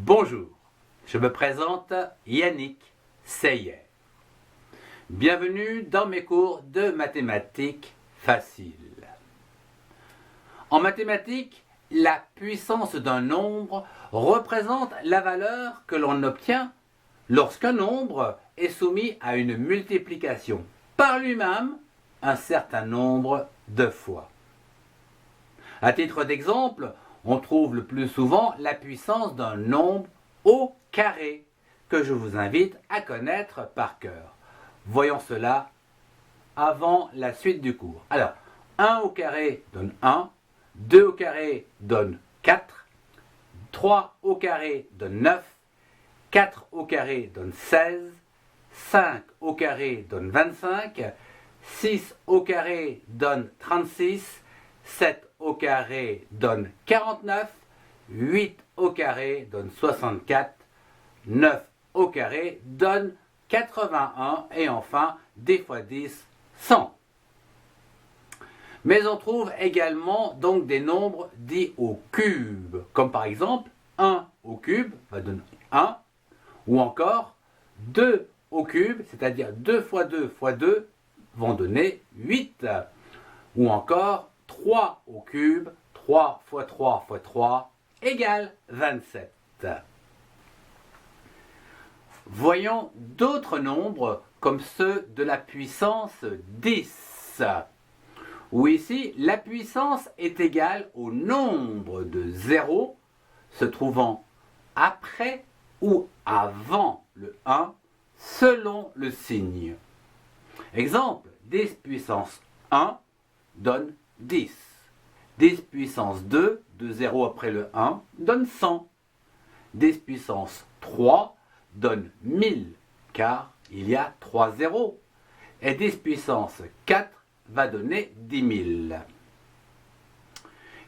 Bonjour, je me présente Yannick Seyer. Bienvenue dans mes cours de mathématiques faciles. En mathématiques, la puissance d'un nombre représente la valeur que l'on obtient lorsqu'un nombre est soumis à une multiplication par lui-même un certain nombre de fois. À titre d'exemple, on trouve le plus souvent la puissance d'un nombre au carré que je vous invite à connaître par cœur. Voyons cela avant la suite du cours. Alors, 1 au carré donne 1, 2 au carré donne 4, 3 au carré donne 9, 4 au carré donne 16, 5 au carré donne 25, 6 au carré donne 36, 7 au carré donne 49, 8 au carré donne 64, 9 au carré donne 81 et enfin, d fois 10, 100. Mais on trouve également donc des nombres dits au cube, comme par exemple 1 au cube va donner 1, ou encore 2 au cube, c'est-à-dire 2 fois 2 fois 2 vont donner 8, ou encore 3 au cube, 3 fois 3 fois 3 égale 27. Voyons d'autres nombres comme ceux de la puissance 10, où ici la puissance est égale au nombre de zéros se trouvant après ou avant le 1 selon le signe. Exemple, 10 puissance 1 donne 10. 10 puissance 2, de 0 après le 1, donne 100. 10 puissance 3 donne 1000, car il y a 3 zéros. Et 10 puissance 4 va donner 10 000.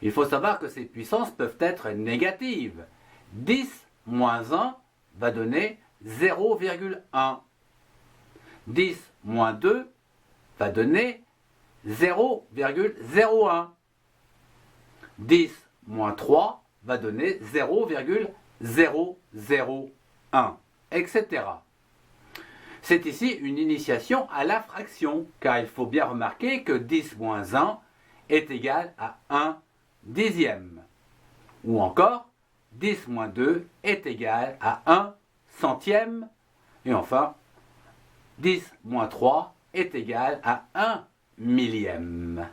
Il faut savoir que ces puissances peuvent être négatives. 10 moins 1 va donner 0,1. 10 moins 2 va donner 0,01. 10 moins 3 va donner 0,001, etc. C'est ici une initiation à la fraction, car il faut bien remarquer que 10 moins 1 est égal à 1 dixième. Ou encore, 10 moins 2 est égal à 1 centième. Et enfin, 10 moins 3 est égal à 1 millième.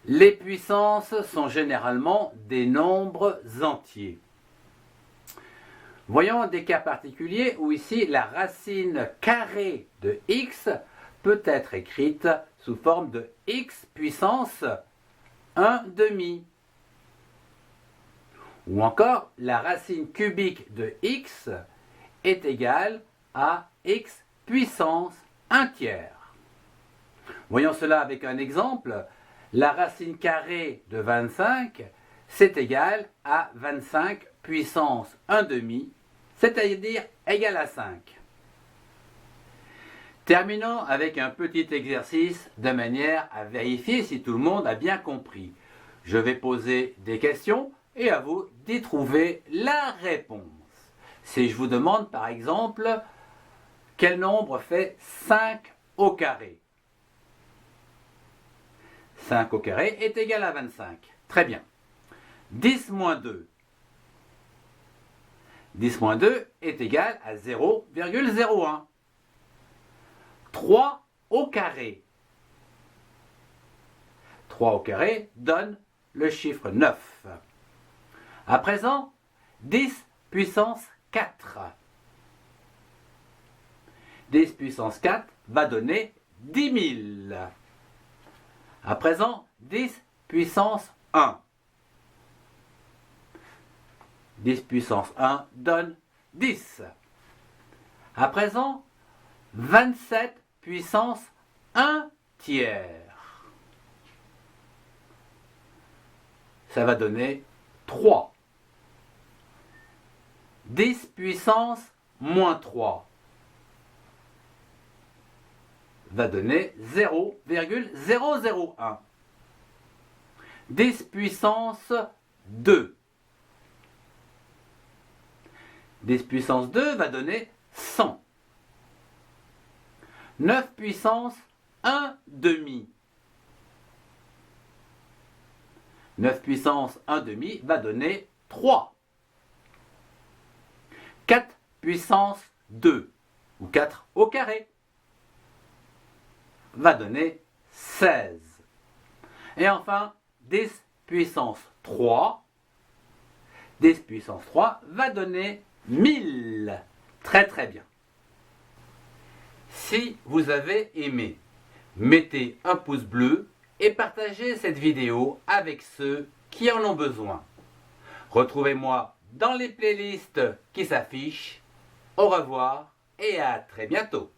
Les puissances sont généralement des nombres entiers. Voyons des cas particuliers où ici la racine carrée de x peut être écrite sous forme de x puissance 1 demi. Ou encore la racine cubique de x est égale à x puissance 1 tiers. Voyons cela avec un exemple. La racine carrée de 25, c'est égal à 25 puissance 1 demi, c'est-à-dire égal à 5. Terminons avec un petit exercice de manière à vérifier si tout le monde a bien compris. Je vais poser des questions et à vous d'y trouver la réponse. Si je vous demande par exemple, quel nombre fait 5 au carré ? 5 au carré est égal à 25. Très bien. 10 moins 2. 10 moins 2 est égal à 0,01. 3 au carré. 3 au carré donne le chiffre 9. À présent, 10 puissance 4. 10 puissance 4 va donner 10 000. À présent, 10 puissance 1. 10 puissance 1 donne 10. À présent, 27 puissance 1 tiers. Ça va donner 3. 10 puissance moins 3 va donner 0,001. 10 puissance 2 10 puissance 2 va donner 100. 9 puissance 1 demi. 9 puissance 1 demi va donner 3. 4 puissance 2, ou 4 au carré, va donner 16. Et enfin, 10 puissance 3, 10 puissance 3 va donner 1000. Très très bien. Si vous avez aimé, mettez un pouce bleu et partagez cette vidéo avec ceux qui en ont besoin. Retrouvez-moi dans les playlists qui s'affichent. Au revoir et à très bientôt.